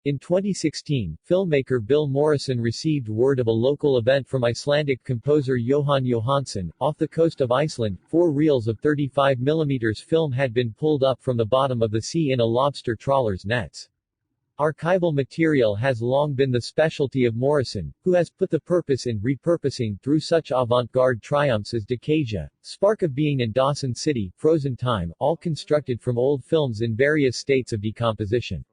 In 2016, filmmaker Bill Morrison received word of a local event from Icelandic composer Jóhann Jóhannsson. Off the coast of Iceland, 4 reels of 35mm film had been pulled up from the bottom of the sea in a lobster trawler's nets. Archival material has long been the specialty of Morrison, who has put the purpose in repurposing through such avant-garde triumphs as Decasia, Spark of Being and Dawson City, Frozen Time, all constructed from old films in various states of decomposition.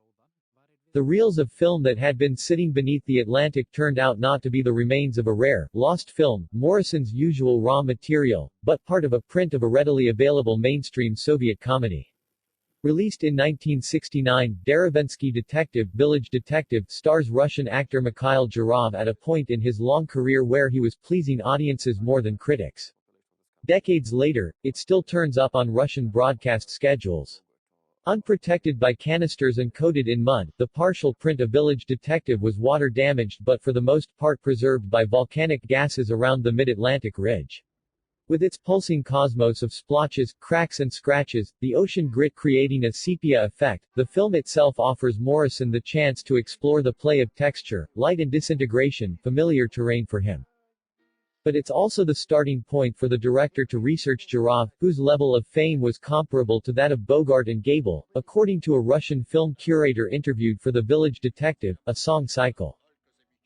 The reels of film that had been sitting beneath the Atlantic turned out not to be the remains of a rare, lost film, Morrison's usual raw material, but part of a print of a readily available mainstream Soviet comedy. Released in 1969, Derevensky Detective, Village Detective, stars Russian actor Mikhail Zhirov at a point in his long career where he was pleasing audiences more than critics. Decades later, it still turns up on Russian broadcast schedules. Unprotected by canisters and coated in mud, the partial print of Village Detective was water damaged but for the most part preserved by volcanic gases around the mid-Atlantic ridge. With its pulsing cosmos of splotches, cracks and scratches, the ocean grit creating a sepia effect, the film itself offers Morrison the chance to explore the play of texture, light and disintegration, familiar terrain for him. But it's also the starting point for the director to research Zhirov, whose level of fame was comparable to that of Bogart and Gable, according to a Russian film curator interviewed for The Village Detective, a song cycle.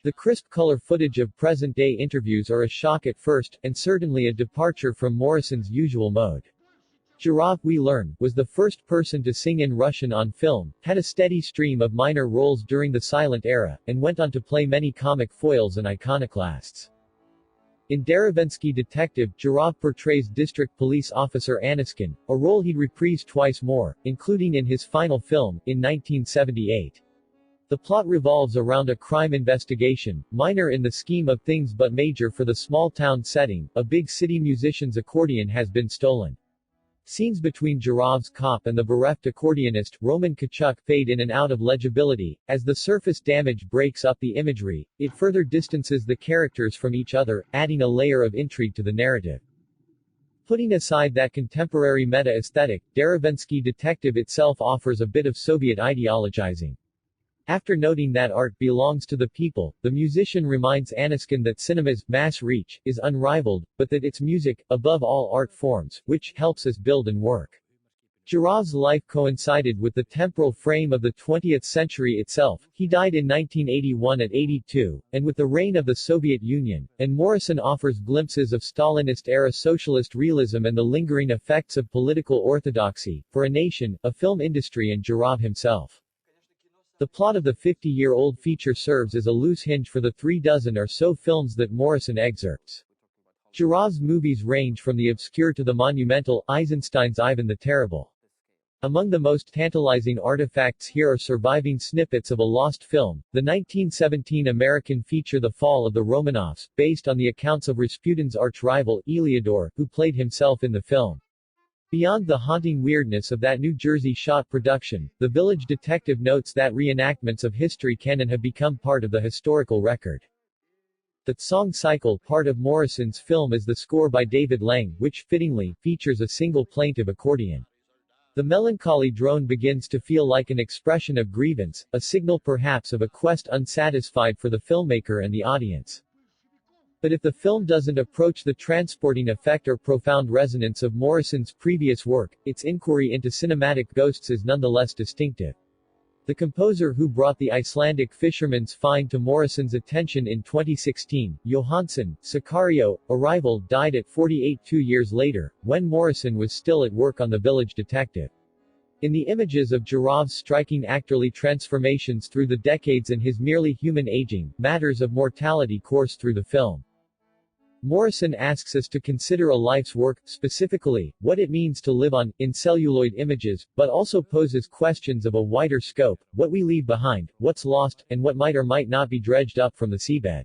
The crisp color footage of present-day interviews are a shock at first, and certainly a departure from Morrison's usual mode. Zhirov, we learn, was the first person to sing in Russian on film, had a steady stream of minor roles during the silent era, and went on to play many comic foils and iconoclasts. In Derevensky Detective, Zhirov portrays District Police Officer Aniskin, a role he'd reprised twice more, including in his final film, in 1978. The plot revolves around a crime investigation, minor in the scheme of things but major for the small-town setting. A big city musician's accordion has been stolen. Scenes between Zhirov's cop and the bereft accordionist, Roman Kachuk, fade in and out of legibility. As the surface damage breaks up the imagery, it further distances the characters from each other, adding a layer of intrigue to the narrative. Putting aside that contemporary meta-aesthetic, Derevensky Detective itself offers a bit of Soviet ideologizing. After noting that art belongs to the people, the musician reminds Aniskin that cinema's mass reach is unrivaled, but that it's music, above all art forms, which helps us build and work. Zhirov's life coincided with the temporal frame of the 20th century itself. He died in 1981 at 82, and with the reign of the Soviet Union, and Morrison offers glimpses of Stalinist-era socialist realism and the lingering effects of political orthodoxy, for a nation, a film industry and Zhirov himself. The plot of the 50-year-old feature serves as a loose hinge for the 3 dozen or so films that Morrison excerpts. Zhirov's movies range from the obscure to the monumental, Eisenstein's Ivan the Terrible. Among the most tantalizing artifacts here are surviving snippets of a lost film, the 1917 American feature The Fall of the Romanovs, based on the accounts of Rasputin's arch-rival, Heliodor, who played himself in the film. Beyond the haunting weirdness of that New Jersey shot production, The Village Detective notes that reenactments of history can and have become part of the historical record. The song cycle, part of Morrison's film, is the score by David Lang, which, fittingly, features a single plaintive accordion. The melancholy drone begins to feel like an expression of grievance, a signal perhaps of a quest unsatisfied for the filmmaker and the audience. But if the film doesn't approach the transporting effect or profound resonance of Morrison's previous work, its inquiry into cinematic ghosts is nonetheless distinctive. The composer who brought the Icelandic fisherman's find to Morrison's attention in 2016, Jóhannsson, Sicario, Arrival, died at 48 2 years later, when Morrison was still at work on The Village Detective. In the images of Zhirov's striking actorly transformations through the decades and his merely human aging, matters of mortality course through the film. Morrison asks us to consider a life's work, specifically, what it means to live on, in celluloid images, but also poses questions of a wider scope, what we leave behind, what's lost, and what might or might not be dredged up from the seabed.